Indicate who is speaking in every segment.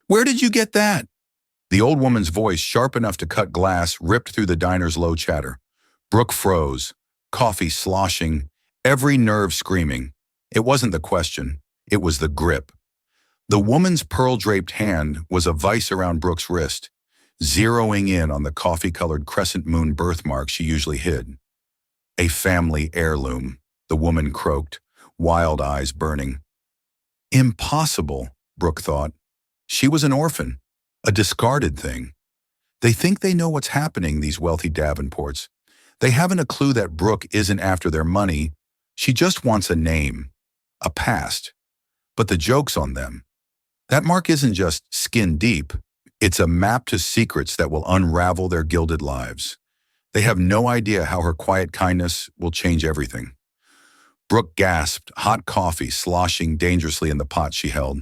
Speaker 1: Where did you get that? The old woman's voice, sharp enough to cut glass, ripped through the diner's low chatter. Brooke froze, coffee sloshing, every nerve screaming. It wasn't the question, it was the grip. The woman's pearl-draped hand was a vice around Brooke's wrist, zeroing in on the coffee-colored crescent moon birthmark she usually hid. A family heirloom, the woman croaked, wild eyes burning. Impossible, Brooke thought. She was an orphan, a discarded thing. They think they know what's happening, these wealthy Davenports. They haven't a clue that Brooke isn't after their money. She just wants a name, a past. But the joke's on them. That mark isn't just skin deep. It's a map to secrets that will unravel their gilded lives. They have no idea how her quiet kindness will change everything. Brooke gasped, hot coffee sloshing dangerously in the pot she held.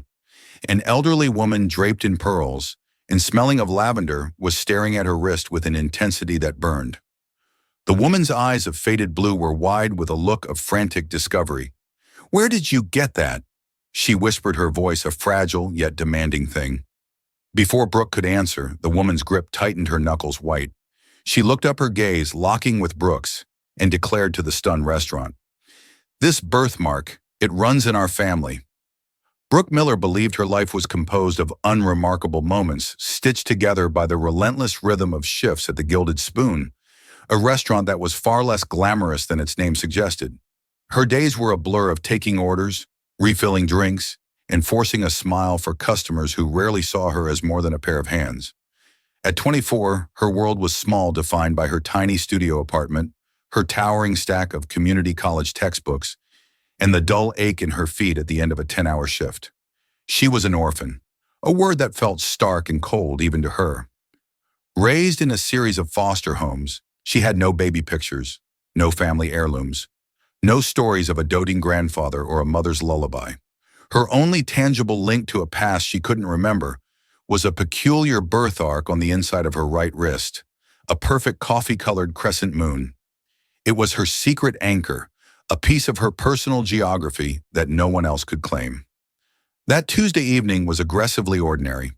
Speaker 1: An elderly woman draped in pearls and smelling of lavender was staring at her wrist with an intensity that burned. The woman's eyes of faded blue were wide with a look of frantic discovery. "Where did you get that?" She whispered, her voice a fragile yet demanding thing. Before Brooke could answer, the woman's grip tightened, her knuckles white. She looked up, her gaze locking with Brooke's, and declared to the stunned restaurant, "This birthmark, it runs in our family." Brooke Miller believed her life was composed of unremarkable moments stitched together by the relentless rhythm of shifts at the Gilded Spoon, a restaurant that was far less glamorous than its name suggested. Her days were a blur of taking orders, refilling drinks, and forcing a smile for customers who rarely saw her as more than a pair of hands. At 24, her world was small, defined by her tiny studio apartment, her towering stack of community college textbooks, and the dull ache in her feet at the end of a 10-hour shift. She was an orphan, a word that felt stark and cold even to her. Raised in a series of foster homes, she had no baby pictures, no family heirlooms, no stories of a doting grandfather or a mother's lullaby. Her only tangible link to a past she couldn't remember was a peculiar birthmark on the inside of her right wrist, a perfect coffee-colored crescent moon. It was her secret anchor, a piece of her personal geography that no one else could claim. That Tuesday evening was aggressively ordinary.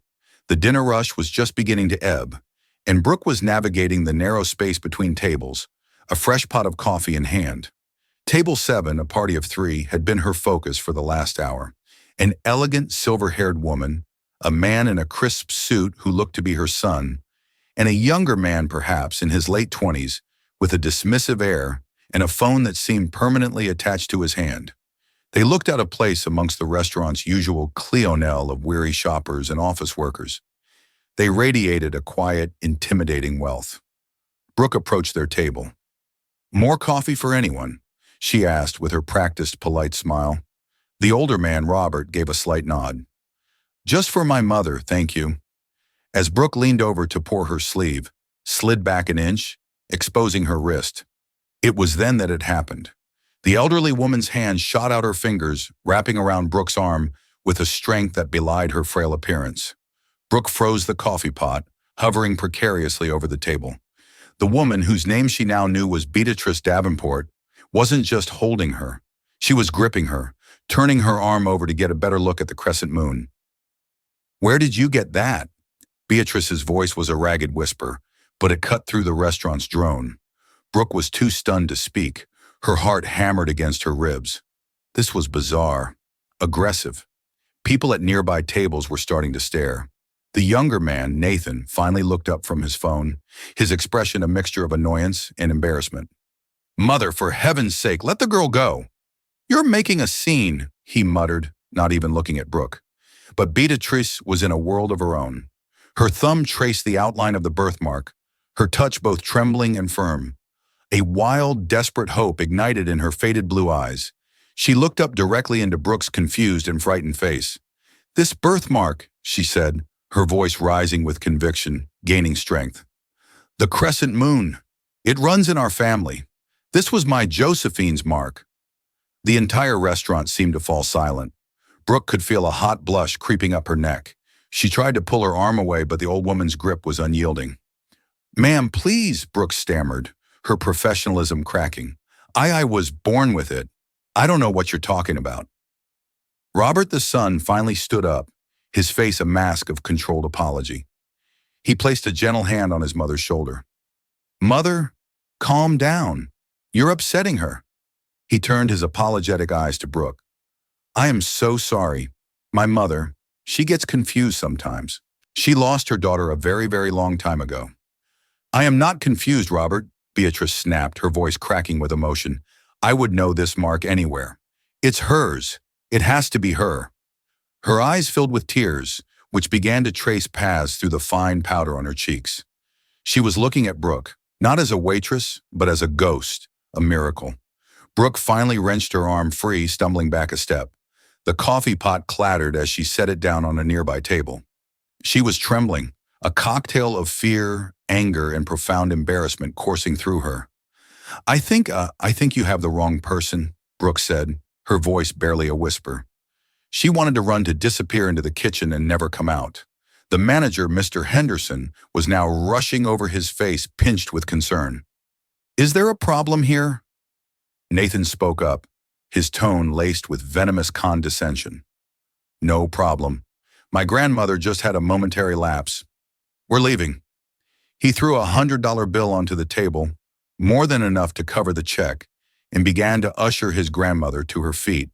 Speaker 1: The dinner rush was just beginning to ebb, and Brooke was navigating the narrow space between tables, a fresh pot of coffee in hand. Table 7, a party of 3, had been her focus for the last hour. An elegant, silver-haired woman, a man in a crisp suit who looked to be her son, and a younger man perhaps in his late 20s with a dismissive air and a phone that seemed permanently attached to his hand. They looked out of place amongst the restaurant's usual clientele of weary shoppers and office workers. They radiated a quiet, intimidating wealth. Brooke approached their table. "More coffee for anyone?" she asked with her practiced, polite smile. The older man, Robert, gave a slight nod. "Just for my mother, thank you." As Brooke leaned over to pour her sleeve, slid back an inch, exposing her wrist. It was then that it happened. The elderly woman's hand shot out, her fingers wrapping around Brooke's arm with a strength that belied her frail appearance. Brooke froze the coffee pot, hovering precariously over the table. The woman, whose name she now knew was Beatrice Davenport, wasn't just holding her. She was gripping her, turning her arm over to get a better look at the crescent moon. "Where did you get that?" Beatrice's voice was a ragged whisper, but it cut through the restaurant's drone. Brooke was too stunned to speak, her heart hammered against her ribs. This was bizarre, aggressive. People at nearby tables were starting to stare. The younger man, Nathan, finally looked up from his phone, his expression a mixture of annoyance and embarrassment. "Mother, for heaven's sake, let the girl go." "You're making a scene," he muttered, not even looking at Brooke. But Beatrice was in a world of her own. Her thumb traced the outline of the birthmark, her touch both trembling and firm. A wild, desperate hope ignited in her faded blue eyes. She looked up directly into Brooke's confused and frightened face. "This birthmark," she said, her voice rising with conviction, gaining strength. "The crescent moon. It runs in our family. This was my Josephine's mark." The entire restaurant seemed to fall silent. Brooke could feel a hot blush creeping up her neck. She tried to pull her arm away, but the old woman's grip was unyielding. "Ma'am, please," Brooke stammered, her professionalism cracking. I was born with it. I don't know what you're talking about." Robert the son finally stood up, his face a mask of controlled apology. He placed a gentle hand on his mother's shoulder. "Mother, calm down. You're upsetting her." He turned his apologetic eyes to Brooke. "I am so sorry. My mother, she gets confused sometimes. She lost her daughter a very, very long time ago." "I am not confused, Robert," Beatrice snapped, her voice cracking with emotion. "I would know this mark anywhere. It's hers. It has to be her." Her eyes filled with tears, which began to trace paths through the fine powder on her cheeks. She was looking at Brooke, not as a waitress, but as a ghost, a miracle. Brooke finally wrenched her arm free, stumbling back a step. The coffee pot clattered as she set it down on a nearby table. She was trembling, a cocktail of fear, anger, and profound embarrassment coursing through her. I think you have the wrong person," Brooke said, her voice barely a whisper. She wanted to run to disappear into the kitchen and never come out. The manager, Mr. Henderson, was now rushing over, his face pinched with concern. "Is there a problem here?" Nathan spoke up, his tone laced with venomous condescension. "No problem. My grandmother just had a momentary lapse. We're leaving." He threw a $100 bill onto the table, more than enough to cover the check, and began to usher his grandmother to her feet.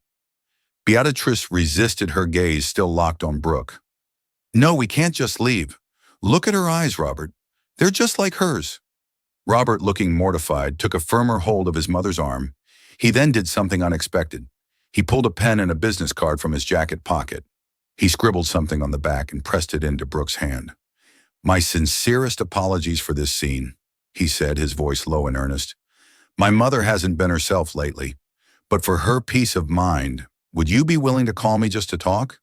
Speaker 1: Beatrice resisted, her gaze still locked on Brooke. "No, we can't just leave. Look at her eyes, Robert. They're just like hers." Robert, looking mortified, took a firmer hold of his mother's arm. He then did something unexpected. He pulled a pen and a business card from his jacket pocket. He scribbled something on the back and pressed it into Brooke's hand. "My sincerest apologies for this scene," he said, his voice low and earnest. "My mother hasn't been herself lately, but for her peace of mind, would you be willing to call me just to talk?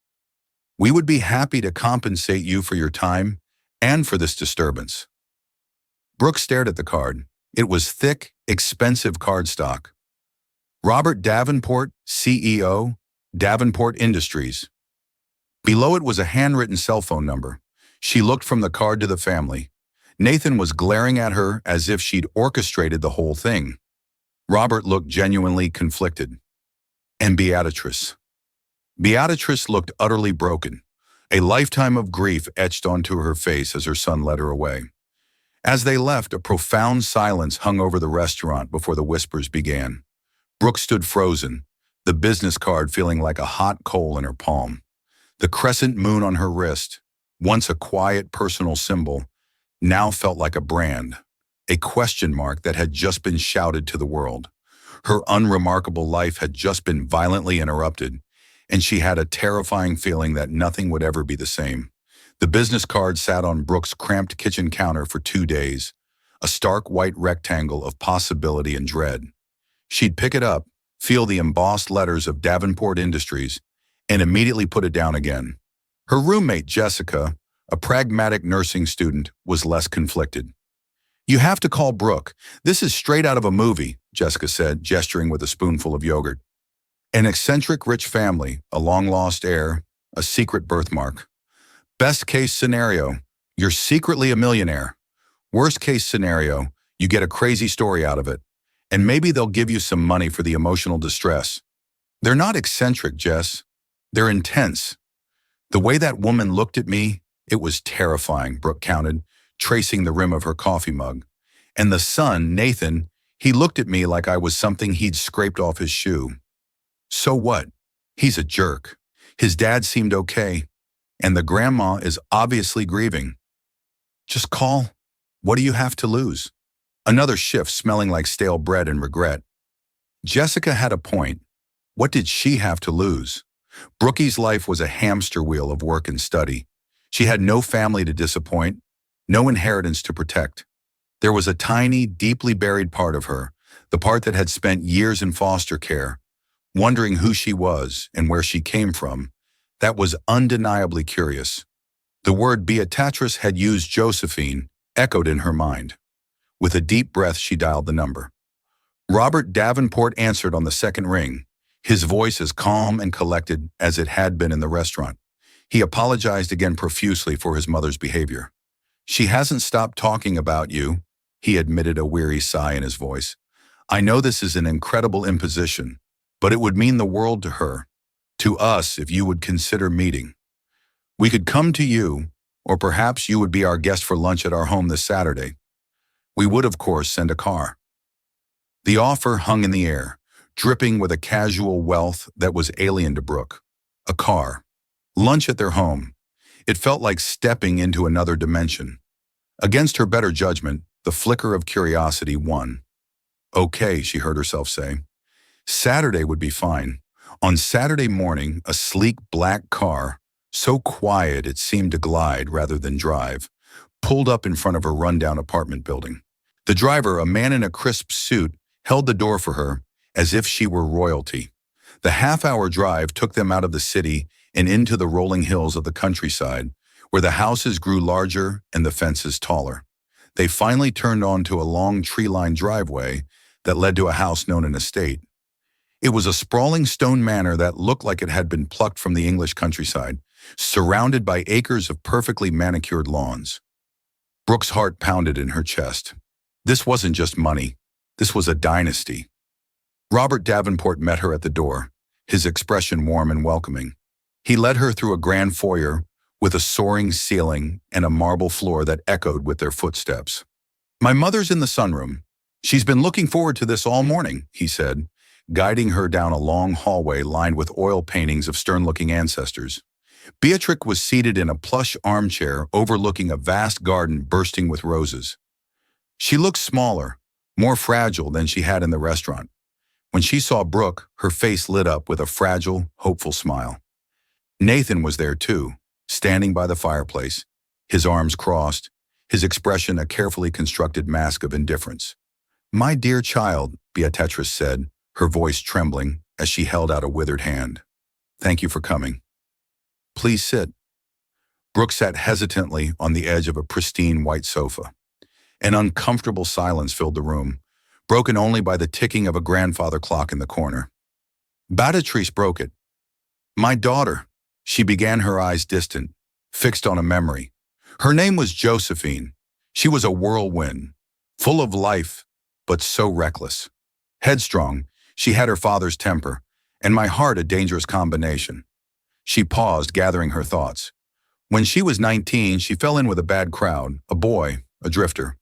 Speaker 1: We would be happy to compensate you for your time and for this disturbance." Brooke stared at the card. It was thick, expensive cardstock. Robert Davenport, CEO, Davenport Industries. Below it was a handwritten cell phone number. She looked from the card to the family. Nathan was glaring at her as if she'd orchestrated the whole thing. Robert looked genuinely conflicted. And Beatrice. Beatrice looked utterly broken, a lifetime of grief etched onto her face as her son led her away. As they left, a profound silence hung over the restaurant before the whispers began. Brooke stood frozen, the business card feeling like a hot coal in her palm. The crescent moon on her wrist, once a quiet personal symbol, now felt like a brand, a question mark that had just been shouted to the world. Her unremarkable life had just been violently interrupted, and she had a terrifying feeling that nothing would ever be the same. The business card sat on Brooke's cramped kitchen counter for 2 days, a stark white rectangle of possibility and dread. She'd pick it up, feel the embossed letters of Davenport Industries, and immediately put it down again. Her roommate, Jessica, a pragmatic nursing student, was less conflicted. "You have to call Brooke. This is straight out of a movie," Jessica said, gesturing with a spoonful of yogurt. "An eccentric rich family, a long-lost heir, a secret birthmark. Best case scenario, you're secretly a millionaire. Worst case scenario, you get a crazy story out of it. And maybe they'll give you some money for the emotional distress. They're not eccentric, Jess. They're intense." The way that woman looked at me, it was terrifying, Brooke counted, tracing the rim of her coffee mug. And the son, Nathan, he looked at me like I was something he'd scraped off his shoe. So what? He's a jerk. His dad seemed okay. And the grandma is obviously grieving. Just call. What do you have to lose? Another shift smelling like stale bread and regret. Jessica had a point. What did she have to lose? Brookie's life was a hamster wheel of work and study. She had no family to disappoint, no inheritance to protect. There was a tiny, deeply buried part of her, the part that had spent years in foster care, wondering who she was and where she came from, that was undeniably curious. The word Beatrice had used, Josephine, echoed in her mind. With a deep breath, she dialed the number. Robert Davenport answered on the second ring, his voice as calm and collected as it had been in the restaurant. He apologized again profusely for his mother's behavior. "She hasn't stopped talking about you," he admitted, a weary sigh in his voice. "I know this is an incredible imposition, but it would mean the world to her, to us, if you would consider meeting. We could come to you, or perhaps you would be our guest for lunch at our home this Saturday. We would, of course, send a car. The offer hung in the air, dripping with a casual wealth that was alien to Brooke. A car. Lunch at their home. It felt like stepping into another dimension. Against her better judgment, the flicker of curiosity won. Okay, she heard herself say. Saturday would be fine. On Saturday morning, a sleek black car, so quiet it seemed to glide rather than drive, pulled up in front of her rundown apartment building. The driver, a man in a crisp suit, held the door for her as if she were royalty. The half-hour drive took them out of the city and into the rolling hills of the countryside, where the houses grew larger and the fences taller. They finally turned onto a long tree-lined driveway that led to a house known an estate. It was a sprawling stone manor that looked like it had been plucked from the English countryside, surrounded by acres of perfectly manicured lawns. Brooke's heart pounded in her chest. This wasn't just money. This was a dynasty. Robert Davenport met her at the door, his expression warm and welcoming. He led her through a grand foyer with a soaring ceiling and a marble floor that echoed with their footsteps. My mother's in the sunroom. She's been looking forward to this all morning, he said, guiding her down a long hallway lined with oil paintings of stern-looking ancestors. Beatrix was seated in a plush armchair overlooking a vast garden bursting with roses. She looked smaller, more fragile than she had in the restaurant. When she saw Brooke, her face lit up with a fragile, hopeful smile. Nathan was there too, standing by the fireplace, his arms crossed, his expression a carefully constructed mask of indifference. My dear child, Beatrice said, her voice trembling as she held out a withered hand. Thank you for coming. Please sit. Brooke sat hesitantly on the edge of a pristine white sofa. An uncomfortable silence filled the room, broken only by the ticking of a grandfather clock in the corner. Beatrice broke it. My daughter, she began, her eyes distant, fixed on a memory. Her name was Josephine. She was a whirlwind, full of life, but so reckless. Headstrong, she had her father's temper, and my heart a dangerous combination. She paused, gathering her thoughts. When she was 19, she fell in with a bad crowd, a boy, a drifter.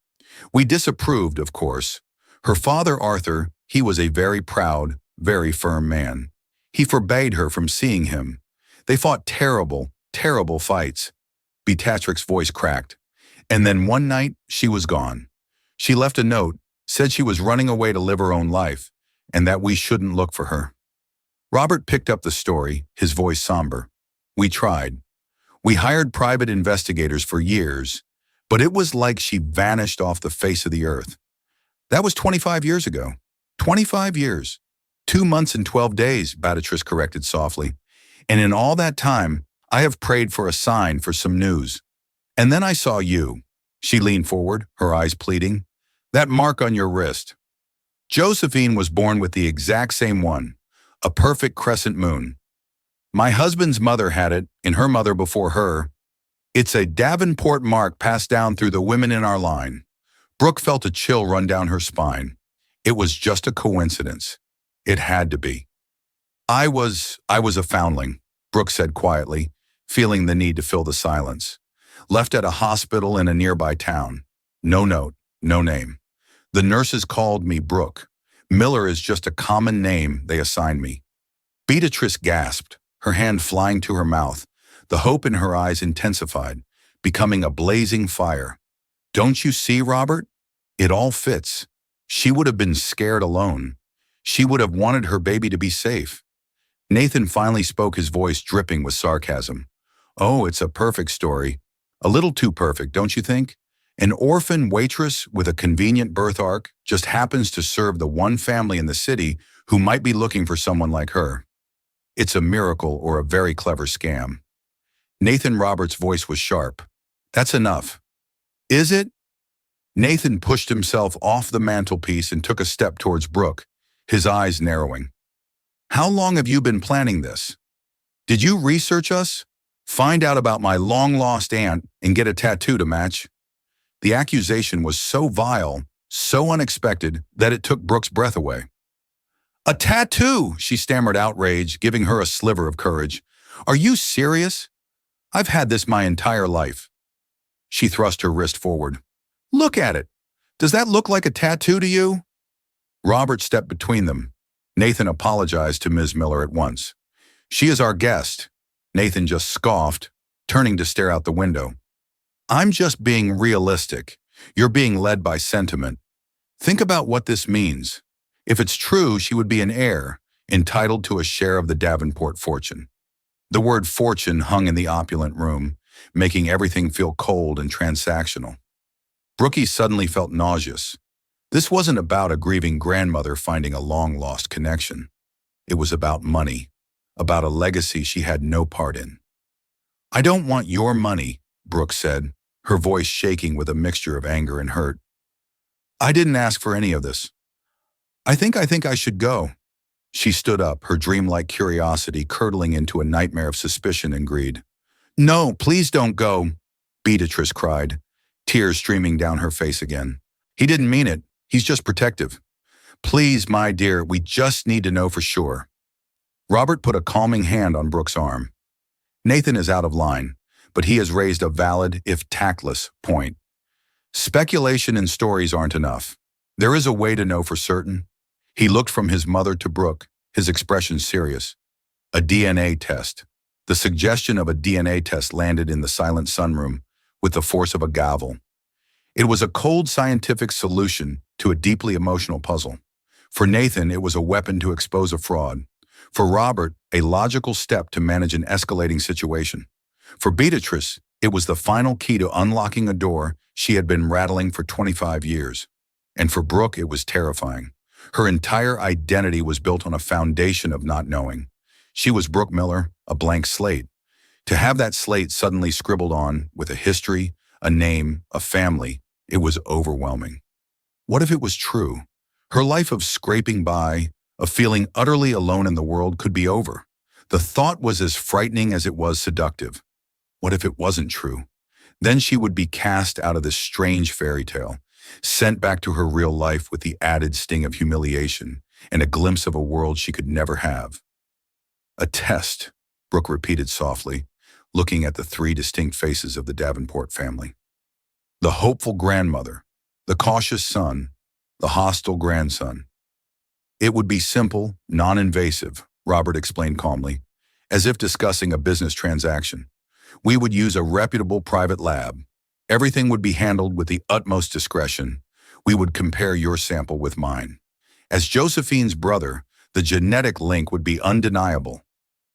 Speaker 1: We disapproved, of course. Her father, Arthur, he was a very proud, very firm man. He forbade her from seeing him. They fought terrible, terrible fights. Beatrix's voice cracked. And then one night, she was gone. She left a note, said she was running away to live her own life, and that we shouldn't look for her. Robert picked up the story, his voice somber. We tried. We hired private investigators for years, but it was like she vanished off the face of the earth. That was 25 years ago. 25 years. 2 months and 12 days, Beatrice corrected softly. And in all that time, I have prayed for a sign, for some news. And then I saw you. She leaned forward, her eyes pleading. That mark on your wrist. Josephine was born with the exact same one, a perfect crescent moon. My husband's mother had it, and her mother before her. It's a Davenport mark passed down through the women in our line. Brooke felt a chill run down her spine. It was just a coincidence. It had to be. I was a foundling, Brooke said quietly, feeling the need to fill the silence. Left at a hospital in a nearby town. No note, no name. The nurses called me Brooke. Miller is just a common name they assigned me. Beatrice gasped, her hand flying to her mouth. The hope in her eyes intensified, becoming a blazing fire. Don't you see, Robert? It all fits. She would have been scared alone. She would have wanted her baby to be safe. Nathan finally spoke, his voice dripping with sarcasm. Oh, it's a perfect story. A little too perfect, don't you think? An orphan waitress with a convenient birth arc just happens to serve the one family in the city who might be looking for someone like her. It's a miracle or a very clever scam. Nathan Roberts' voice was sharp. That's enough. Is it? Nathan pushed himself off the mantelpiece and took a step towards Brooke, his eyes narrowing. How long have you been planning this? Did you research us? Find out about my long-lost aunt and get a tattoo to match? The accusation was so vile, so unexpected, that it took Brooke's breath away. A tattoo, she stammered, outrage, giving her a sliver of courage. Are you serious? I've had this my entire life. She thrust her wrist forward. Look at it. Does that look like a tattoo to you? Robert stepped between them. Nathan apologized to Ms. Miller at once. She is our guest. Nathan just scoffed, turning to stare out the window. I'm just being realistic. You're being led by sentiment. Think about what this means. If it's true, she would be an heir, entitled to a share of the Davenport fortune. The word fortune hung in the opulent room, making everything feel cold and transactional. Brookie suddenly felt nauseous. This wasn't about a grieving grandmother finding a long-lost connection. It was about money, about a legacy she had no part in. I don't want your money, Brooke said, her voice shaking with a mixture of anger and hurt. I didn't ask for any of this. I think I should go. She stood up, her dreamlike curiosity curdling into a nightmare of suspicion and greed. No, please don't go, Beatrice cried, tears streaming down her face again. He didn't mean it. He's just protective. Please, my dear, we just need to know for sure. Robert put a calming hand on Brooke's arm. Nathan is out of line, but he has raised a valid, if tactless, point. Speculation and stories aren't enough. There is a way to know for certain. He looked from his mother to Brooke, his expression serious. A DNA test. The suggestion of a DNA test landed in the silent sunroom with the force of a gavel. It was a cold scientific solution to a deeply emotional puzzle. For Nathan, it was a weapon to expose a fraud. For Robert, a logical step to manage an escalating situation. For Beatrice, it was the final key to unlocking a door she had been rattling for 25 years. And for Brooke, it was terrifying. Her entire identity was built on a foundation of not knowing. She was Brooke Miller, a blank slate. To have that slate suddenly scribbled on with a history, a name, a family, it was overwhelming. What if it was true? Her life of scraping by, of feeling utterly alone in the world could be over. The thought was as frightening as it was seductive. What if it wasn't true? Then she would be cast out of this strange fairy tale, sent back to her real life with the added sting of humiliation and a glimpse of a world she could never have. A test, Brooke repeated softly, looking at the three distinct faces of the Davenport family. The hopeful grandmother, the cautious son, the hostile grandson. It would be simple, non-invasive, Robert explained calmly, as if discussing a business transaction. We would use a reputable private lab. Everything would be handled with the utmost discretion. We would compare your sample with mine. As Josephine's brother, the genetic link would be undeniable.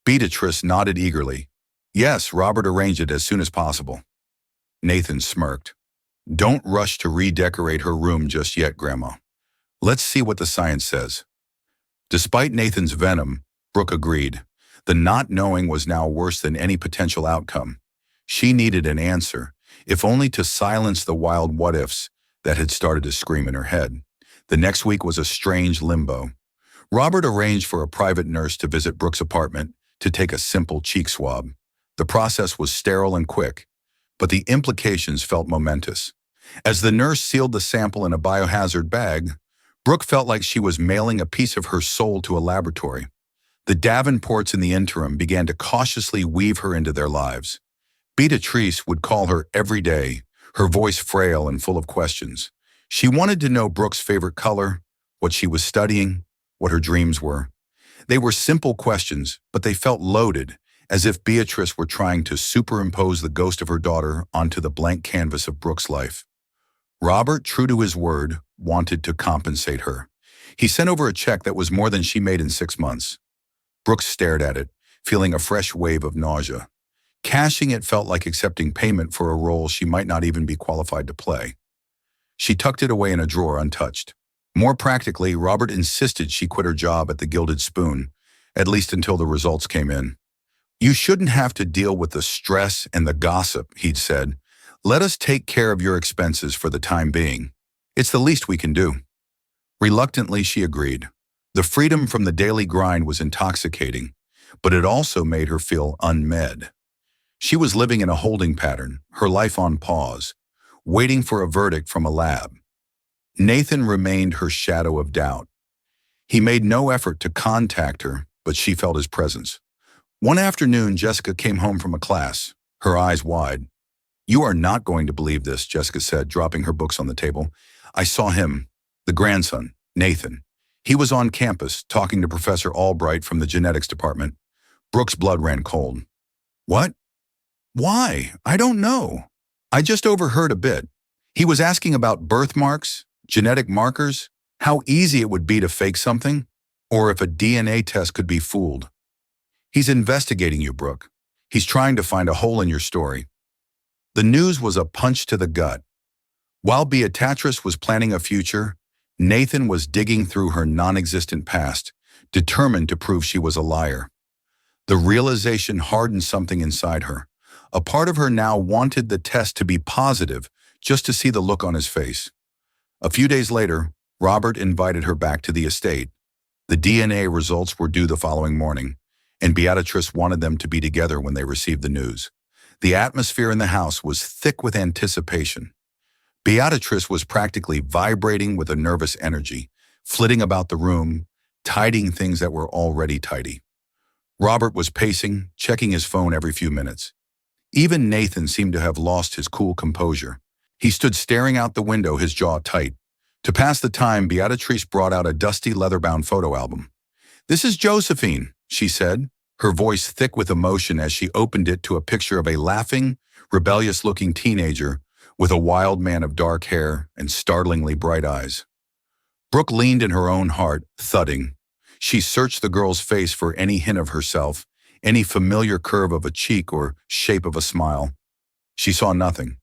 Speaker 1: Beatrice nodded eagerly. Yes, Robert arranged it as soon as possible. Nathan smirked. Don't rush to redecorate her room just yet, Grandma. Let's see what the science says. Despite Nathan's venom, Brooke agreed. The not knowing was now worse than any potential outcome. She needed an answer, if only to silence the wild what-ifs that had started to scream in her head. The next week was a strange limbo. Robert arranged for a private nurse to visit Brooke's apartment to take a simple cheek swab. The process was sterile and quick, but the implications felt momentous. As the nurse sealed the sample in a biohazard bag, Brooke felt like she was mailing a piece of her soul to a laboratory. The Davenports in the interim began to cautiously weave her into their lives. Beatrice would call her every day, her voice frail and full of questions. She wanted to know Brooke's favorite color, what she was studying, what her dreams were. They were simple questions, but they felt loaded, as if Beatrice were trying to superimpose the ghost of her daughter onto the blank canvas of Brooke's life. Robert, true to his word, wanted to compensate her. He sent over a check that was more than she made in 6 months. Brooke stared at it, feeling a fresh wave of nausea. Cashing it felt like accepting payment for a role she might not even be qualified to play. She tucked it away in a drawer untouched. More practically, Robert insisted she quit her job at the Gilded Spoon, at least until the results came in. You shouldn't have to deal with the stress and the gossip, he'd said. Let us take care of your expenses for the time being. It's the least we can do. Reluctantly, she agreed. The freedom from the daily grind was intoxicating, but it also made her feel unmed. She was living in a holding pattern, her life on pause, waiting for a verdict from a lab. Nathan remained her shadow of doubt. He made no effort to contact her, but she felt his presence. One afternoon, Jessica came home from a class. her eyes wide. "You are not going to believe this," Jessica said, dropping her books on the table. "I saw him, the grandson, Nathan. He was on campus talking to Professor Albright from the genetics department." Brooke's blood ran cold. "What? Why? I don't know. I just overheard a bit. He was asking about birthmarks, genetic markers, how easy it would be to fake something, or if a DNA test could be fooled. He's investigating you, Brooke. He's trying to find a hole in your story." The news was a punch to the gut. While Beatrice was planning a future, Nathan was digging through her non-existent past, determined to prove she was a liar. The realization hardened something inside her. A part of her now wanted the test to be positive, just to see the look on his face. A few days later, Robert invited her back to the estate. The DNA results were due the following morning, and Beatrice wanted them to be together when they received the news. The atmosphere in the house was thick with anticipation. Beatrice was practically vibrating with a nervous energy, flitting about the room, tidying things that were already tidy. Robert was pacing, checking his phone every few minutes. Even Nathan seemed to have lost his cool composure. He stood staring out the window, his jaw tight. To pass the time, Beatrice brought out a dusty leather-bound photo album. "This is Josephine," she said, her voice thick with emotion as she opened it to a picture of a laughing, rebellious-looking teenager with a wild man of dark hair and startlingly bright eyes. Brooke leaned in her own heart, thudding. She searched the girl's face for any hint of herself, any familiar curve of a cheek or shape of a smile. She saw nothing.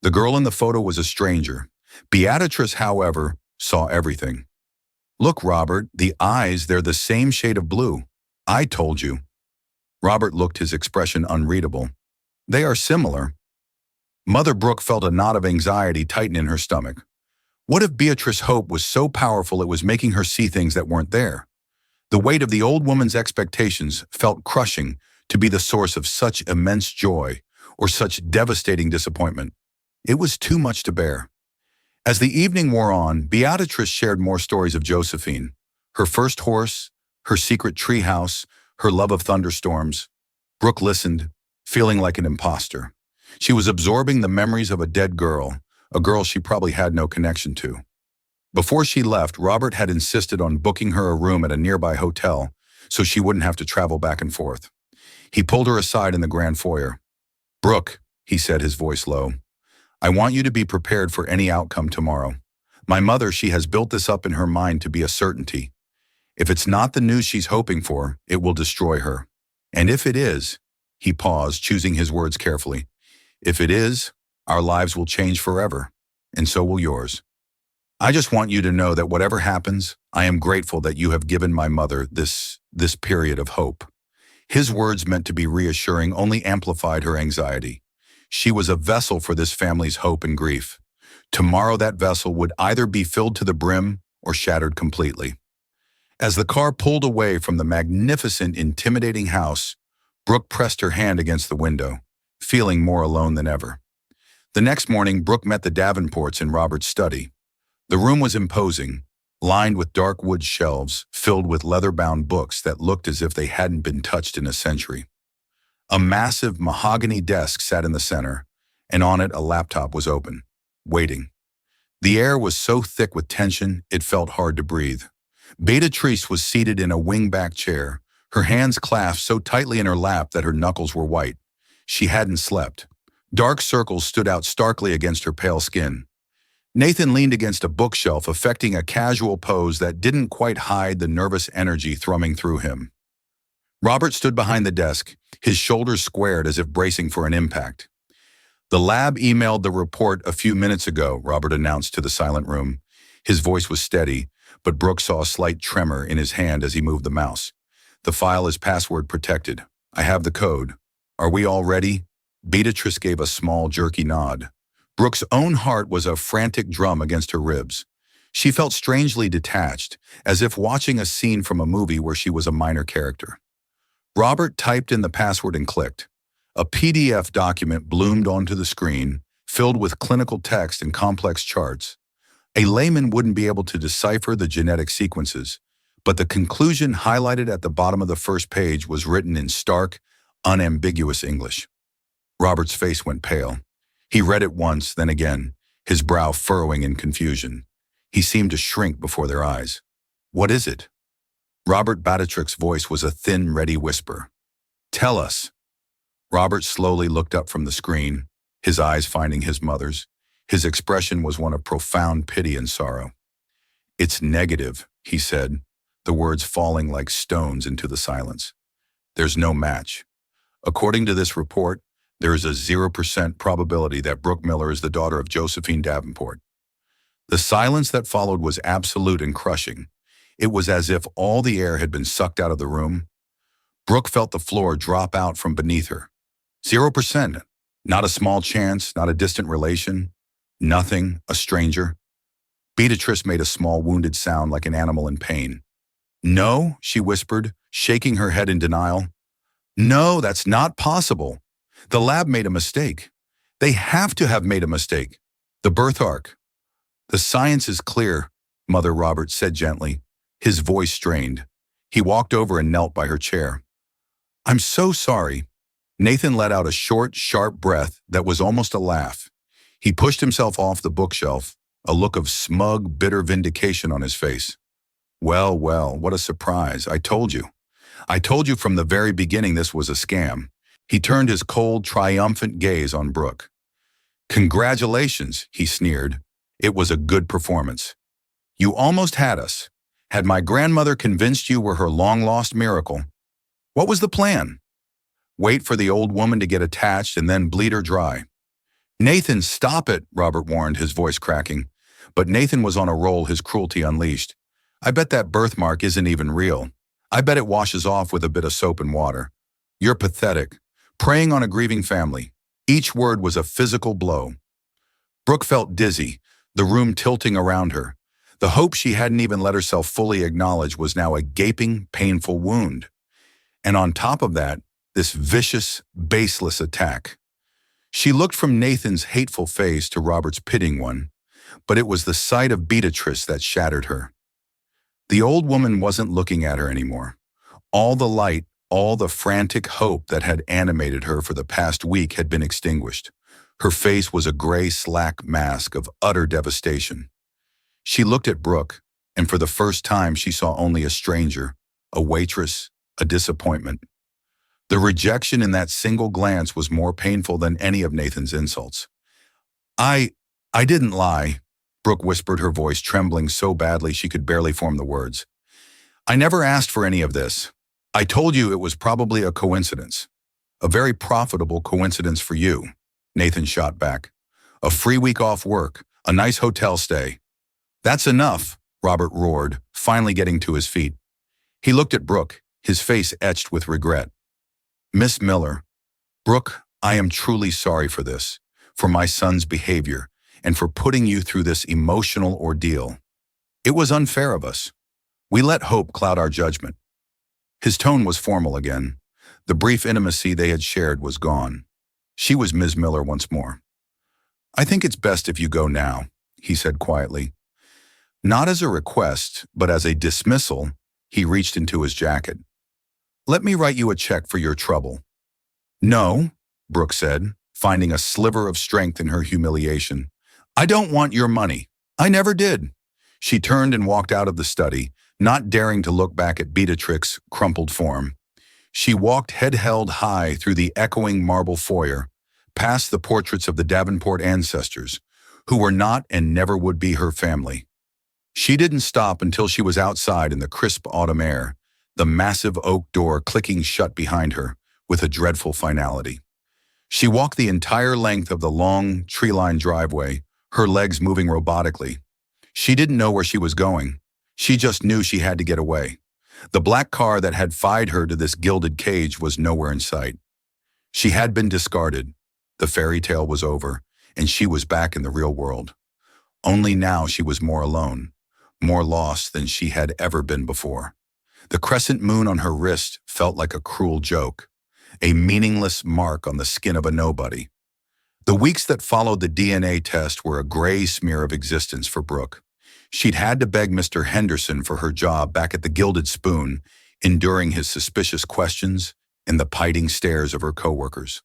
Speaker 1: The girl in the photo was a stranger. Beatrice, however, saw everything. "Look, Robert, the eyes, they're the same shade of blue. I told you." Robert looked, his expression unreadable. "They are similar." Mother Brooke felt a knot of anxiety tighten in her stomach. What if Beatrice's hope was so powerful it was making her see things that weren't there? The weight of the old woman's expectations felt crushing to be the source of such immense joy or such devastating disappointment. It was too much to bear. As the evening wore on, Beatrice shared more stories of Josephine. Her first horse, her secret treehouse, her love of thunderstorms. Brooke listened, feeling like an imposter. She was absorbing the memories of a dead girl, a girl she probably had no connection to. Before she left, Robert had insisted on booking her a room at a nearby hotel so she wouldn't have to travel back and forth. He pulled her aside in the grand foyer. "Brooke," he said, his voice low, "I want you to be prepared for any outcome tomorrow. My mother, she has built this up in her mind to be a certainty. If it's not the news she's hoping for, it will destroy her. And if it is," he paused, choosing his words carefully, "if it is, our lives will change forever, and so will yours. I just want you to know that whatever happens, I am grateful that you have given my mother this period of hope." His words, meant to be reassuring, only amplified her anxiety. She was a vessel for this family's hope and grief. Tomorrow that vessel would either be filled to the brim or shattered completely. As the car pulled away from the magnificent, intimidating house, Brooke pressed her hand against the window, feeling more alone than ever. The next morning, Brooke met the Davenports in Robert's study. The room was imposing, lined with dark wood shelves filled with leather-bound books that looked as if they hadn't been touched in a century. A massive mahogany desk sat in the center, and on it a laptop was open, waiting. The air was so thick with tension, it felt hard to breathe. Beatrice was seated in a wing-back chair, her hands clasped so tightly in her lap that her knuckles were white. She hadn't slept. Dark circles stood out starkly against her pale skin. Nathan leaned against a bookshelf, affecting a casual pose that didn't quite hide the nervous energy thrumming through him. Robert stood behind the desk, his shoulders squared as if bracing for an impact. "The lab emailed the report a few minutes ago," Robert announced to the silent room. His voice was steady, but Brooke saw a slight tremor in his hand as he moved the mouse. "The file is password protected. I have the code. Are we all ready?" Beatrice gave a small, jerky nod. Brooke's own heart was a frantic drum against her ribs. She felt strangely detached, as if watching a scene from a movie where she was a minor character. Robert typed in the password and clicked. A PDF document bloomed onto the screen, filled with clinical text and complex charts. A layman wouldn't be able to decipher the genetic sequences, but the conclusion highlighted at the bottom of the first page was written in stark, unambiguous English. Robert's face went pale. He read it once, then again, his brow furrowing in confusion. He seemed to shrink before their eyes. "What is it?" Robert Batatrick's voice was a thin, ready whisper. "Tell us." Robert slowly looked up from the screen, his eyes finding his mother's. His expression was one of profound pity and sorrow. "It's negative," he said, the words falling like stones into the silence. "There's no match. According to this report, there is a 0% probability that Brooke Miller is the daughter of Josephine Davenport." The silence that followed was absolute and crushing. It was as if all the air had been sucked out of the room. Brooke felt the floor drop out from beneath her. 0%. Not a small chance, not a distant relation. Nothing, a stranger. Beatrice made a small wounded sound like an animal in pain. "No," she whispered, shaking her head in denial. "No, that's not possible. The lab made a mistake. They have to have made a mistake. The birth arc." "The science is clear," Mother Robert said gently, his voice strained. He walked over and knelt by her chair. "I'm so sorry." Nathan let out a short, sharp breath that was almost a laugh. He pushed himself off the bookshelf, a look of smug, bitter vindication on his face. "Well, well, what a surprise. I told you. I told you from the very beginning this was a scam." He turned his cold, triumphant gaze on Brooke. "Congratulations," he sneered. "It was a good performance. You almost had us. Had my grandmother convinced you were her long-lost miracle? What was the plan? Wait for the old woman to get attached and then bleed her dry." "Nathan, stop it," Robert warned, his voice cracking. But Nathan was on a roll, his cruelty unleashed. "I bet that birthmark isn't even real. I bet it washes off with a bit of soap and water. You're pathetic. Preying on a grieving family." Each word was a physical blow. Brooke felt dizzy, the room tilting around her. The hope she hadn't even let herself fully acknowledge was now a gaping, painful wound. And on top of that, this vicious, baseless attack. She looked from Nathan's hateful face to Robert's pitying one, but it was the sight of Beatrice that shattered her. The old woman wasn't looking at her anymore. All the light, all the frantic hope that had animated her for the past week had been extinguished. Her face was a gray, slack mask of utter devastation. She looked at Brooke, and for the first time she saw only a stranger, a waitress, a disappointment. The rejection in that single glance was more painful than any of Nathan's insults. I didn't lie," Brooke whispered, her voice trembling so badly she could barely form the words. "I never asked for any of this. I told you it was probably a coincidence. A very profitable coincidence for you," Nathan shot back. "A free week off work, a nice hotel stay." "That's enough," Robert roared, finally getting to his feet. He looked at Brooke, his face etched with regret. "Miss Miller, Brooke, I am truly sorry for this, for my son's behavior, and for putting you through this emotional ordeal. It was unfair of us. We let hope cloud our judgment." His tone was formal again. The brief intimacy they had shared was gone. She was Ms. Miller once more. "I think it's best if you go now," he said quietly. Not as a request, but as a dismissal, he reached into his jacket. "Let me write you a check for your trouble." "No," Brooke said, finding a sliver of strength in her humiliation. "I don't want your money. I never did." She turned and walked out of the study, not daring to look back at Beatrix's crumpled form. She walked head held high through the echoing marble foyer, past the portraits of the Davenport ancestors, who were not and never would be her family. She didn't stop until she was outside in the crisp autumn air, the massive oak door clicking shut behind her with a dreadful finality. She walked the entire length of the long, tree-lined driveway, her legs moving robotically. She didn't know where she was going. She just knew she had to get away. The black car that had fied her to this gilded cage was nowhere in sight. She had been discarded. The fairy tale was over, and she was back in the real world. Only now she was more alone, more lost than she had ever been before. The crescent moon on her wrist felt like a cruel joke, a meaningless mark on the skin of a nobody. The weeks that followed the DNA test were a gray smear of existence for Brooke. She'd had to beg Mr. Henderson for her job back at the Gilded Spoon, enduring his suspicious questions and the piting stares of her coworkers.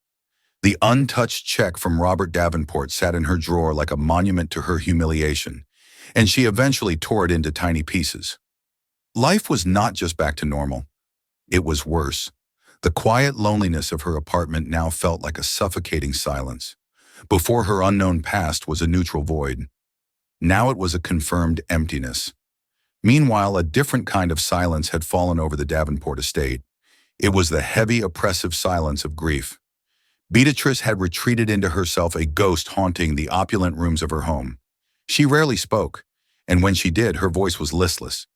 Speaker 1: The untouched check from Robert Davenport sat in her drawer like a monument to her humiliation, and she eventually tore it into tiny pieces. Life was not just back to normal. It was worse. The quiet loneliness of her apartment now felt like a suffocating silence. Before, her unknown past was a neutral void. Now it was a confirmed emptiness. Meanwhile, a different kind of silence had fallen over the Davenport estate. It was the heavy, oppressive silence of grief. Beatrice had retreated into herself, a ghost haunting the opulent rooms of her home. She rarely spoke, and when she did, her voice was listless.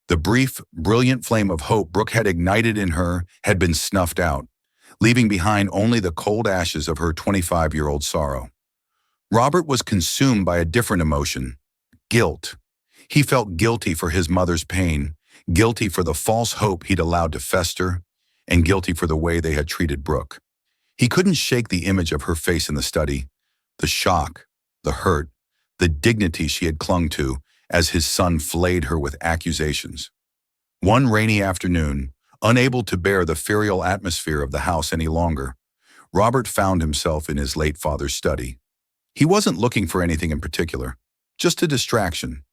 Speaker 1: The brief, brilliant flame of hope Brooke had ignited in her had been snuffed out, leaving behind only the cold ashes of her 25-year-old sorrow. Robert was consumed by a different emotion: guilt. He felt guilty for his mother's pain, guilty for the false hope he'd allowed to fester, and guilty for the way they had treated Brooke. He couldn't shake the image of her face in the study, the shock, the hurt, the dignity she had clung to as his son flayed her with accusations. One rainy afternoon, unable to bear the ferial atmosphere of the house any longer, Robert found himself in his late father's study. He wasn't looking for anything in particular, just a distraction.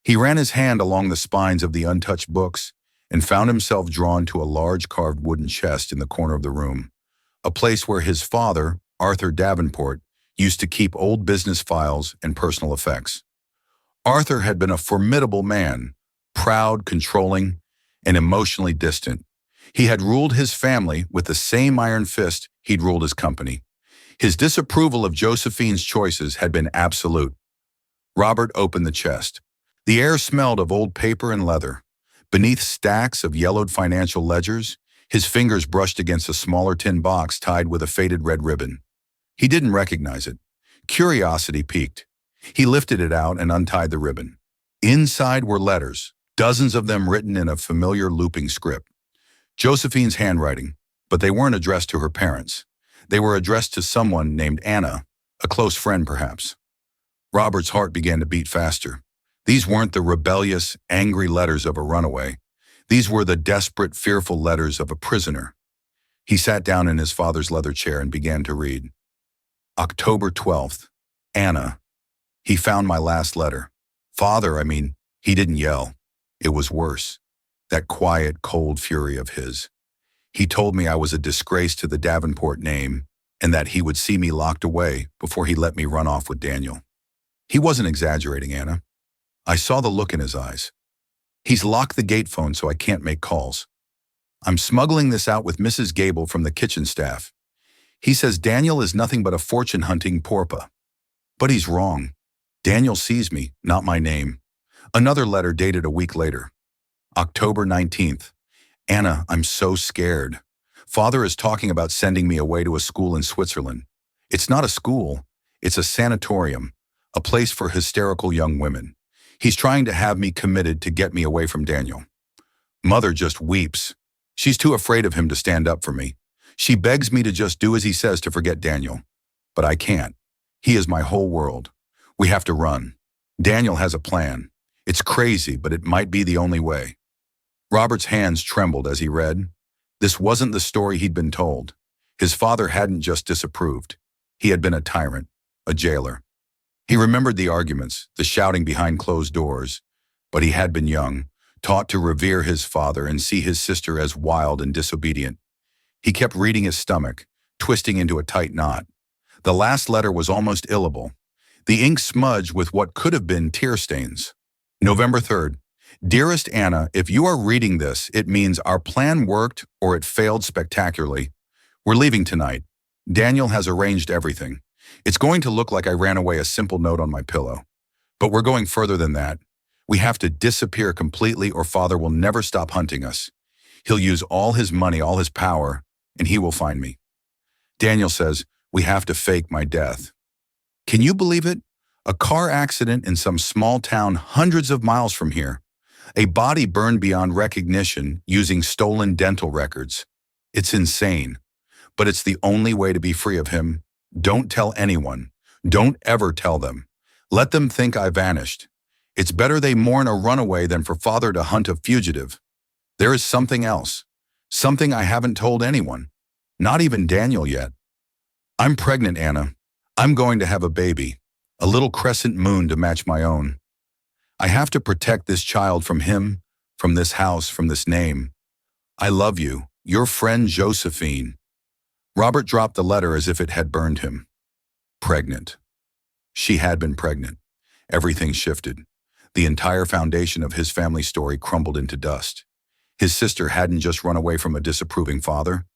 Speaker 1: He ran his hand along the spines of the untouched books and found himself drawn to a large carved wooden chest in the corner of the room, a place where his father, Arthur Davenport, used to keep old business files and personal effects. Arthur had been a formidable man, proud, controlling, and emotionally distant. He had ruled his family with the same iron fist he'd ruled his company. His disapproval of Josephine's choices had been absolute. Robert opened the chest. The air smelled of old paper and leather. Beneath stacks of yellowed financial ledgers, his fingers brushed against a smaller tin box tied with a faded red ribbon. He didn't recognize it. Curiosity piqued. He lifted it out and untied the ribbon. Inside were letters, dozens of them written in a familiar looping script. Josephine's handwriting, but they weren't addressed to her parents. They were addressed to someone named Anna, a close friend perhaps. Robert's heart began to beat faster. These weren't the rebellious, angry letters of a runaway. These were the desperate, fearful letters of a prisoner. He sat down in his father's leather chair and began to read. October 12th. Anna. He found my last letter. Father, he didn't yell. It was worse. That quiet, cold fury of his. He told me I was a disgrace to the Davenport name and that he would see me locked away before he let me run off with Daniel. He wasn't exaggerating, Anna. I saw the look in his eyes. He's locked the gate phone so I can't make calls. I'm smuggling this out with Mrs. Gable from the kitchen staff. He says Daniel is nothing but a fortune-hunting porpa. But he's wrong. Daniel sees me, not my name. Another letter dated a week later. October 19th. Anna, I'm so scared. Father is talking about sending me away to a school in Switzerland. It's not a school. It's a sanatorium, a place for hysterical young women. He's trying to have me committed to get me away from Daniel. Mother just weeps. She's too afraid of him to stand up for me. She begs me to just do as he says to forget Daniel. But I can't. He is my whole world. We have to run. Daniel has a plan. It's crazy, but it might be the only way. Robert's hands trembled as he read. This wasn't the story he'd been told. His father hadn't just disapproved. He had been a tyrant, a jailer. He remembered the arguments, the shouting behind closed doors, but he had been young, taught to revere his father and see his sister as wild and disobedient. He kept reading his stomach, twisting into a tight knot. The last letter was almost illegible. The ink smudged with what could have been tear stains. November 3rd. Dearest Anna, if you are reading this, it means our plan worked or it failed spectacularly. We're leaving tonight. Daniel has arranged everything. It's going to look like I ran away a simple note on my pillow. But we're going further than that. We have to disappear completely or Father will never stop hunting us. He'll use all his money, all his power, and he will find me. Daniel says, we have to fake my death. Can you believe it? A car accident in some small town hundreds of miles from here. A body burned beyond recognition using stolen dental records. It's insane. But it's the only way to be free of him. Don't tell anyone. Don't ever tell them. Let them think I vanished. It's better they mourn a runaway than for Father to hunt a fugitive. There is something else. Something I haven't told anyone. Not even Daniel yet. I'm pregnant, Anna. I'm going to have a baby. A little crescent moon to match my own. I have to protect this child from him, from this house, from this name. I love you, your friend Josephine. Robert dropped the letter as if it had burned him. Pregnant. She had been pregnant. Everything shifted. The entire foundation of his family story crumbled into dust. His sister hadn't just run away from a disapproving father.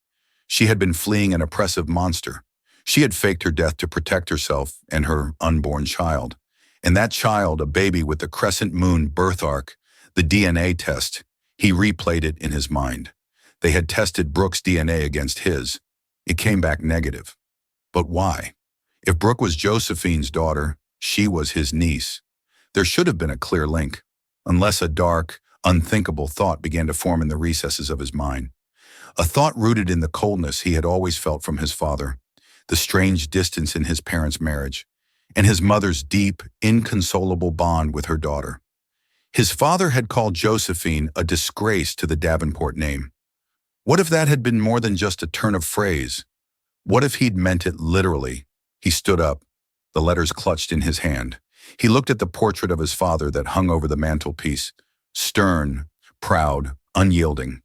Speaker 1: She had been fleeing an oppressive monster. She had faked her death to protect herself and her unborn child. And that child, a baby with the crescent moon birthmark, the DNA test, he replayed it in his mind. They had tested Brooke's DNA against his. It came back negative. But why? If Brooke was Josephine's daughter, she was his niece. There should have been a clear link, unless a dark, unthinkable thought began to form in the recesses of his mind. A thought rooted in the coldness he had always felt from his father, the strange distance in his parents' marriage, and his mother's deep, inconsolable bond with her daughter. His father had called Josephine a disgrace to the Davenport name. What if that had been more than just a turn of phrase? What if he'd meant it literally? He stood up, the letters clutched in his hand. He looked at the portrait of his father that hung over the mantelpiece, stern, proud, unyielding.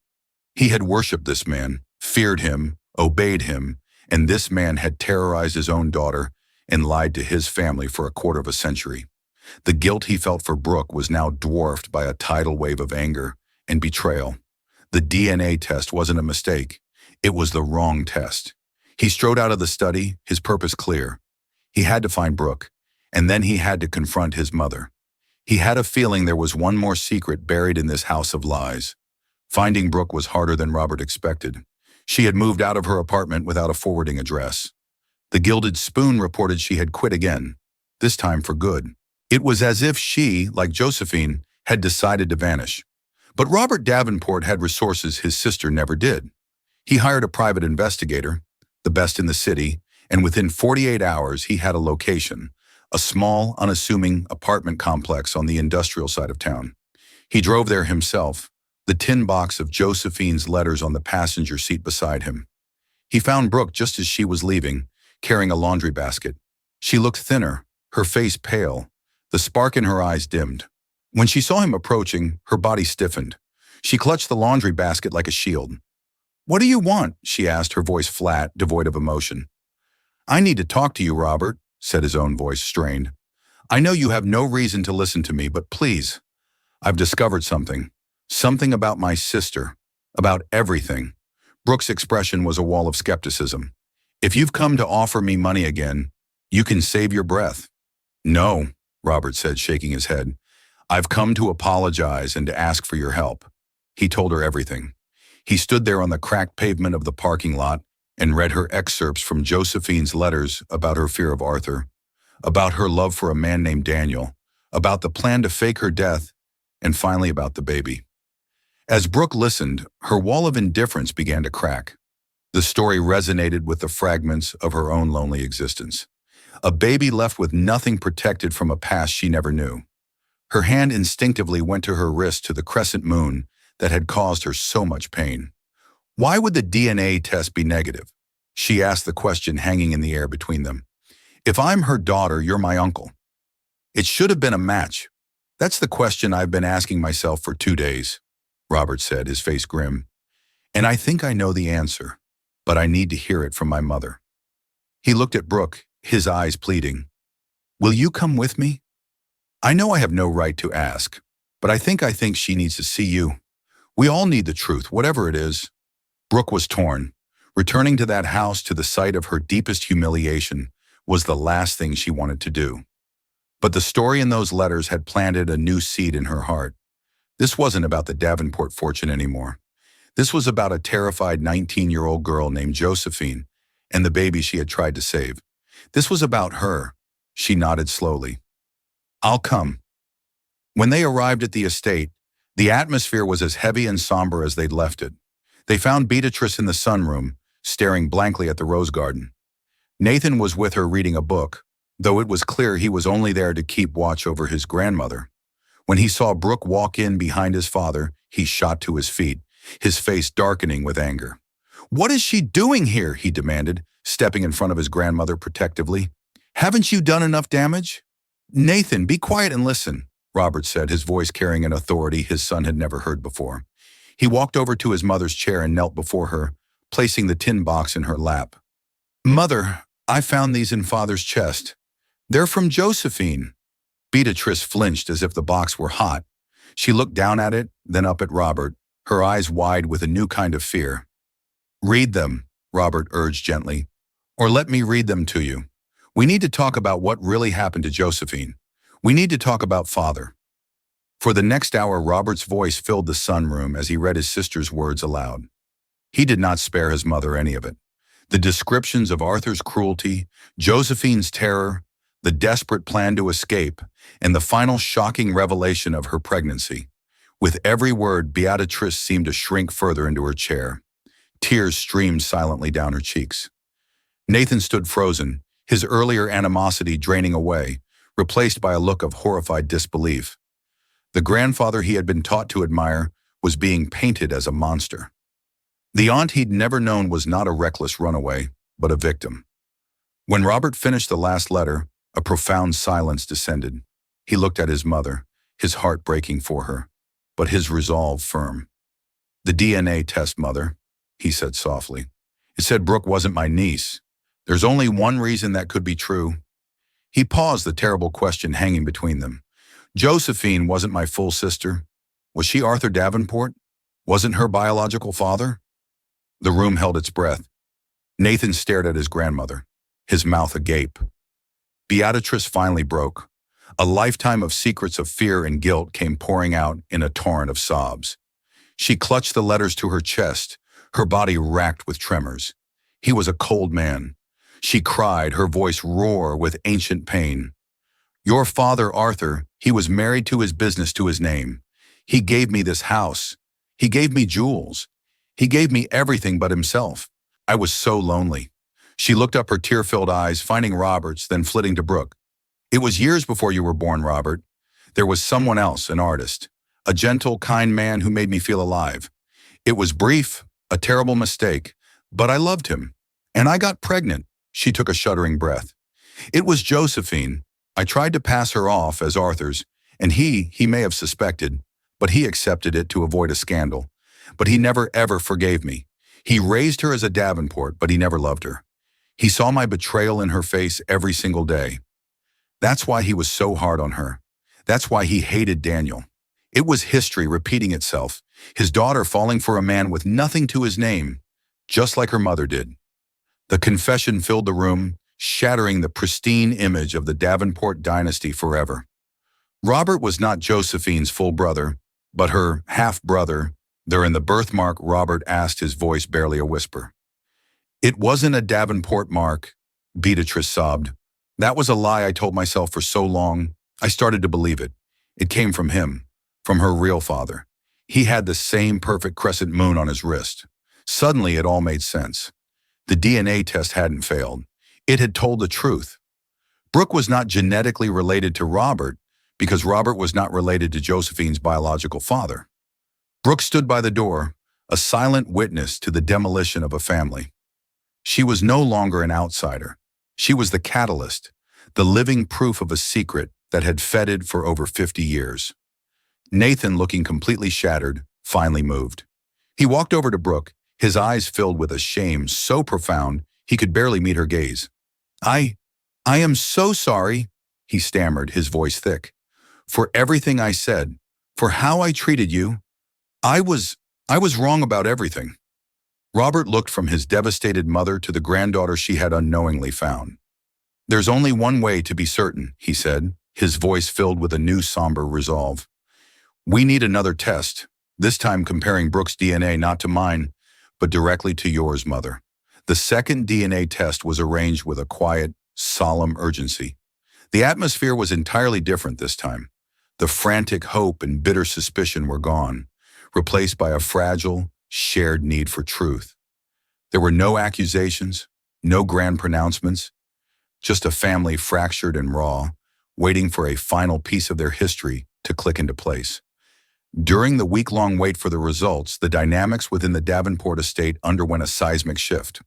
Speaker 1: He had worshipped this man, feared him, obeyed him, and this man had terrorized his own daughter and lied to his family for a quarter of a century. The guilt he felt for Brooke was now dwarfed by a tidal wave of anger and betrayal. The DNA test wasn't a mistake. It was the wrong test. He strode out of the study, his purpose clear. He had to find Brooke, and then he had to confront his mother. He had a feeling there was one more secret buried in this house of lies. Finding Brooke was harder than Robert expected. She had moved out of her apartment without a forwarding address. The Gilded Spoon reported she had quit again, this time for good. It was as if she, like Josephine, had decided to vanish. But Robert Davenport had resources his sister never did. He hired a private investigator, the best in the city, and within 48 hours he had a location, a small, unassuming apartment complex on the industrial side of town. He drove there himself, the tin box of Josephine's letters on the passenger seat beside him. He found Brooke just as she was leaving, carrying a laundry basket. She looked thinner, her face pale, the spark in her eyes dimmed. When she saw him approaching, her body stiffened. She clutched the laundry basket like a shield. "What do you want?" she asked, her voice flat, devoid of emotion. "I need to talk to you, Robert," said his own voice, strained. "I know you have no reason to listen to me, but please. I've discovered something. Something about my sister. About everything." Brooke's expression was a wall of skepticism. "If you've come to offer me money again, you can save your breath." "No," Robert said, shaking his head. "I've come to apologize and to ask for your help." He told her everything. He stood there on the cracked pavement of the parking lot and read her excerpts from Josephine's letters about her fear of Arthur, about her love for a man named Daniel, about the plan to fake her death, and finally about the baby. As Brooke listened, her wall of indifference began to crack. The story resonated with the fragments of her own lonely existence. A baby left with nothing protected from a past she never knew. Her hand instinctively went to her wrist, to the crescent moon that had caused her so much pain. Why would the DNA test be negative? She asked, the question hanging in the air between them. "If I'm her daughter, you're my uncle. It should have been a match." "That's the question I've been asking myself for 2 days," Robert said, his face grim. "And I think I know the answer, but I need to hear it from my mother." He looked at Brooke, his eyes pleading. "Will you come with me? I know I have no right to ask, but I think she needs to see you. We all need the truth, whatever it is." Brooke was torn. Returning to that house, to the site of her deepest humiliation, was the last thing she wanted to do. But the story in those letters had planted a new seed in her heart. This wasn't about the Davenport fortune anymore. This was about a terrified 19-year-old girl named Josephine and the baby she had tried to save. This was about her. She nodded slowly. "I'll come." When they arrived at the estate, the atmosphere was as heavy and somber as they'd left it. They found Beatrice in the sunroom, staring blankly at the rose garden. Nathan was with her reading a book, though it was clear he was only there to keep watch over his grandmother. When he saw Brooke walk in behind his father, he shot to his feet, his face darkening with anger. "What is she doing here?" he demanded, stepping in front of his grandmother protectively. Haven't you done enough damage? Nathan, be quiet and listen, Robert said, his voice carrying an authority his son had never heard before. He walked over to his mother's chair and knelt before her, placing the tin box in her lap. Mother, I found these in Father's chest. They're from Josephine. Beatrice flinched as if the box were hot. She looked down at it, then up at Robert, her eyes wide with a new kind of fear. Read them, Robert urged gently, or let me read them to you. We need to talk about what really happened to Josephine. We need to talk about Father. For the next hour, Robert's voice filled the sunroom as he read his sister's words aloud. He did not spare his mother any of it. The descriptions of Arthur's cruelty, Josephine's terror, the desperate plan to escape, and the final shocking revelation of her pregnancy. With every word, Beatrice seemed to shrink further into her chair. Tears streamed silently down her cheeks. Nathan stood frozen, his earlier animosity draining away, replaced by a look of horrified disbelief. The grandfather he had been taught to admire was being painted as a monster. The aunt he'd never known was not a reckless runaway, but a victim. When Robert finished the last letter, a profound silence descended. He looked at his mother, his heart breaking for her, but his resolve firm. The DNA test, Mother, he said softly. It said Brooke wasn't my niece. There's only one reason that could be true. He paused, the terrible question hanging between them. Josephine wasn't my full sister. Was she Arthur Davenport? Wasn't her biological father? The room held its breath. Nathan stared at his grandmother, his mouth agape. Beatrice finally broke. A lifetime of secrets of fear and guilt came pouring out in a torrent of sobs. She clutched the letters to her chest, her body racked with tremors. He was a cold man. She cried, her voice roar with ancient pain. Your father, Arthur, he was married to his business, to his name. He gave me this house. He gave me jewels. He gave me everything but himself. I was so lonely. She looked up, her tear-filled eyes, finding Robert's, then flitting to Brooke. It was years before you were born, Robert. There was someone else, an artist, a gentle, kind man who made me feel alive. It was brief, a terrible mistake, but I loved him. And I got pregnant. She took a shuddering breath. It was Josephine. I tried to pass her off as Arthur's, and he may have suspected, but he accepted it to avoid a scandal. But he never ever forgave me. He raised her as a Davenport, but he never loved her. He saw my betrayal in her face every single day. That's why he was so hard on her. That's why he hated Daniel. It was history repeating itself, his daughter falling for a man with nothing to his name, just like her mother did. The confession filled the room, shattering the pristine image of the Davenport dynasty forever. Robert was not Josephine's full brother, but her half-brother. There in the birthmark, Robert asked, his voice barely a whisper. It wasn't a Davenport mark, Beatrice sobbed. That was a lie I told myself for so long. I started to believe it. It came from him, from her real father. He had the same perfect crescent moon on his wrist. Suddenly, it all made sense. The DNA test hadn't failed. It had told the truth. Brooke was not genetically related to Robert because Robert was not related to Josephine's biological father. Brooke stood by the door, a silent witness to the demolition of a family. She was no longer an outsider. She was the catalyst, the living proof of a secret that had fetid for over 50 years. Nathan, looking completely shattered, finally moved. He walked over to Brooke, his eyes filled with a shame so profound he could barely meet her gaze. I am so sorry, he stammered, his voice thick. For everything I said, for how I treated you. I was wrong about everything. Robert looked from his devastated mother to the granddaughter she had unknowingly found. There's only one way to be certain, he said, his voice filled with a new somber resolve. We need another test, this time comparing Brooke's DNA not to mine, but directly to yours, Mother. The second DNA test was arranged with a quiet, solemn urgency. The atmosphere was entirely different this time. The frantic hope and bitter suspicion were gone, replaced by a fragile, shared need for truth. There were no accusations, no grand pronouncements, just a family fractured and raw, waiting for a final piece of their history to click into place. During the week-long wait for the results, the dynamics within the Davenport estate underwent a seismic shift.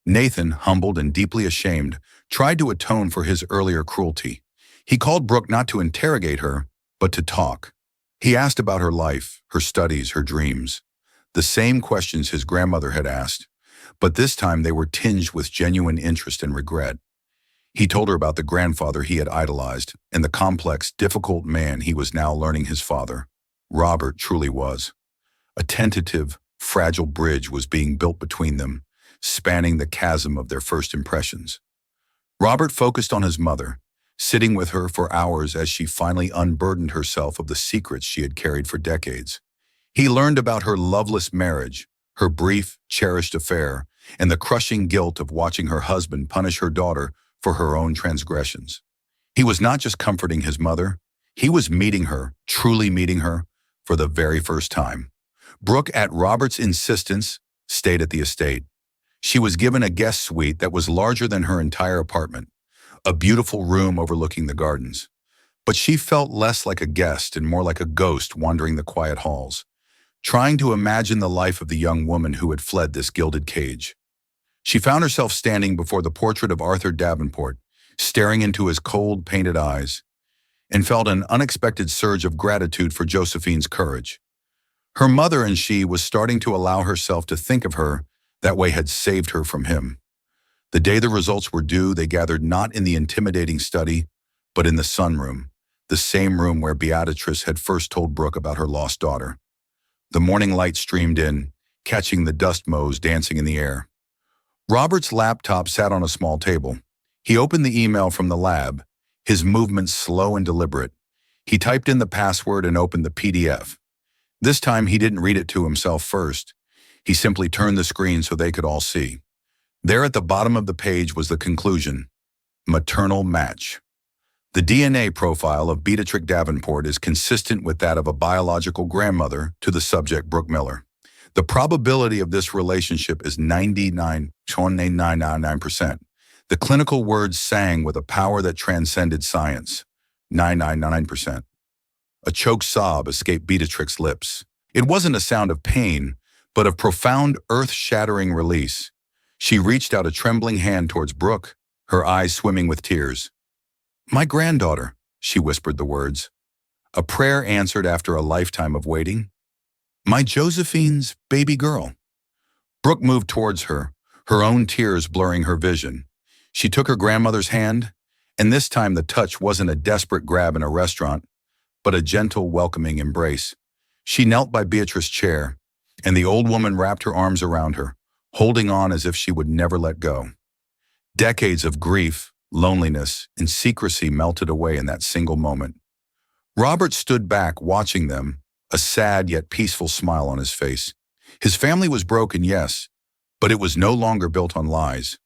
Speaker 1: Nathan, humbled and deeply ashamed, tried to atone for his earlier cruelty. He called Brooke not to interrogate her, but to talk. He asked about her life, her studies, her dreams. The same questions his grandmother had asked, but this time they were tinged with genuine interest and regret. He told her about the grandfather he had idolized and the complex, difficult man he was now learning his father, Robert, truly was. A tentative, fragile bridge was being built between them, spanning the chasm of their first impressions. Robert focused on his mother, sitting with her for hours as she finally unburdened herself of the secrets she had carried for decades. He learned about her loveless marriage, her brief, cherished affair, and the crushing guilt of watching her husband punish her daughter for her own transgressions. He was not just comforting his mother, he was meeting her, truly meeting her, for the very first time. Brooke, at Robert's insistence, stayed at the estate. She was given a guest suite that was larger than her entire apartment, a beautiful room overlooking the gardens. But she felt less like a guest and more like a ghost wandering the quiet halls, trying to imagine the life of the young woman who had fled this gilded cage. She found herself standing before the portrait of Arthur Davenport, staring into his cold, painted eyes, and felt an unexpected surge of gratitude for Josephine's courage. Her mother and she was starting to allow herself to think of her that way had saved her from him. The day the results were due, they gathered not in the intimidating study, but in the sunroom, the same room where Beatrice had first told Brooke about her lost daughter. The morning light streamed in, catching the dust motes dancing in the air. Robert's laptop sat on a small table. He opened the email from the lab, his movements slow and deliberate. He typed in the password and opened the PDF. This time he didn't read it to himself first. He simply turned the screen so they could all see. There at the bottom of the page was the conclusion: maternal match. The DNA profile of Beatrix Davenport is consistent with that of a biological grandmother to the subject, Brooke Miller. The probability of this relationship is 99.999%. The clinical words sang with a power that transcended science. 999%. A choked sob escaped Beatrix's lips. It wasn't a sound of pain, but of profound, earth-shattering release. She reached out a trembling hand towards Brooke, her eyes swimming with tears. "My granddaughter," she whispered the words. A prayer answered after a lifetime of waiting. "My Josephine's baby girl." Brooke moved towards her, her own tears blurring her vision. She took her grandmother's hand, and this time the touch wasn't a desperate grab in a restaurant, but a gentle, welcoming embrace. She knelt by Beatrice's chair, and the old woman wrapped her arms around her, holding on as if she would never let go. Decades of grief, loneliness, and secrecy melted away in that single moment. Robert stood back, watching them, a sad yet peaceful smile on his face. His family was broken, yes, but it was no longer built on lies.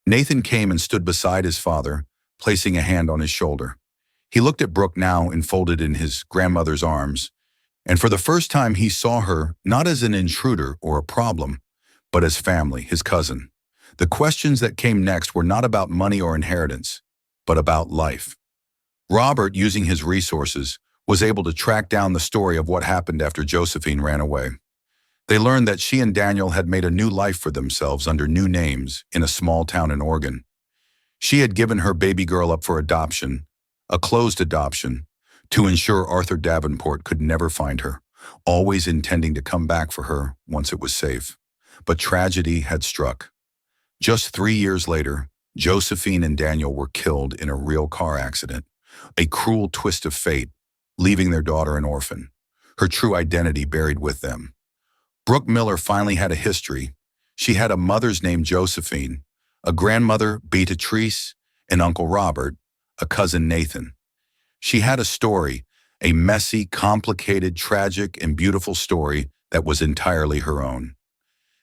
Speaker 1: Nathan came and stood beside his father, placing a hand on his shoulder. He looked at Brooke, now enfolded in his grandmother's arms, and for the first time he saw her not as an intruder or a problem, but as family, his cousin. The questions that came next were not about money or inheritance, but about life. Robert, using his resources, was able to track down the story of what happened after Josephine ran away. They learned that she and Daniel had made a new life for themselves under new names in a small town in Oregon. She had given her baby girl up for adoption, a closed adoption, to ensure Arthur Davenport could never find her, always intending to come back for her once it was safe. But tragedy had struck. Just 3 years later, Josephine and Daniel were killed in a real car accident, a cruel twist of fate, leaving their daughter an orphan, her true identity buried with them. Brooke Miller finally had a history. She had a mother's name Josephine, a grandmother Beatrice, and Uncle Robert, a cousin Nathan. She had a story, a messy, complicated, tragic, and beautiful story that was entirely her own.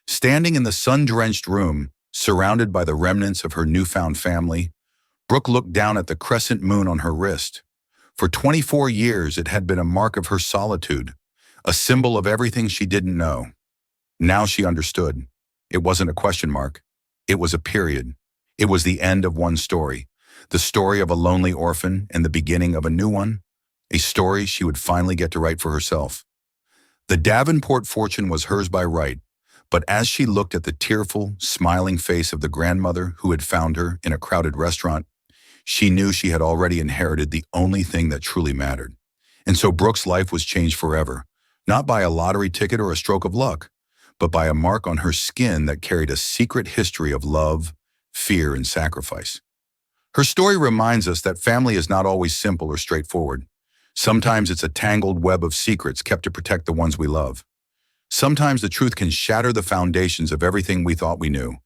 Speaker 1: Standing in the sun-drenched room, surrounded by the remnants of her newfound family, Brooke looked down at the crescent moon on her wrist. For 24 years, it had been a mark of her solitude, a symbol of everything she didn't know. Now she understood. It wasn't a question mark. It was a period. It was the end of one story, the story of a lonely orphan and the beginning of a new one, a story she would finally get to write for herself. The Davenport fortune was hers by right, But as she looked at the tearful, smiling face of the grandmother who had found her in a crowded restaurant, she knew she had already inherited the only thing that truly mattered. And so Brooke's life was changed forever, not by a lottery ticket or a stroke of luck, but by a mark on her skin that carried a secret history of love, fear, and sacrifice. Her story reminds us that family is not always simple or straightforward. Sometimes it's a tangled web of secrets kept to protect the ones we love. Sometimes the truth can shatter the foundations of everything we thought we knew,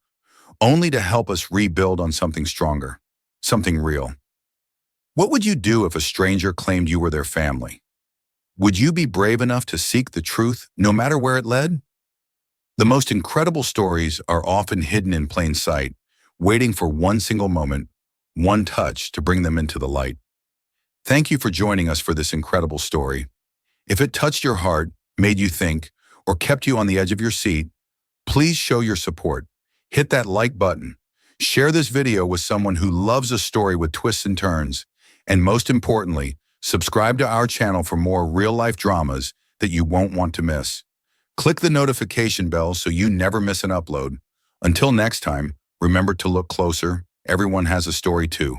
Speaker 1: only to help us rebuild on something stronger, something real. What would you do if a stranger claimed you were their family? Would you be brave enough to seek the truth, no matter where it led? The most incredible stories are often hidden in plain sight, waiting for one single moment, one touch to bring them into the light. Thank you for joining us for this incredible story. If it touched your heart, made you think, or kept you on the edge of your seat, please show your support. Hit that like button. Share this video with someone who loves a story with twists and turns. And most importantly, subscribe to our channel for more real-life dramas that you won't want to miss. Click the notification bell so you never miss an upload. Until next time, remember to look closer. Everyone has a story too.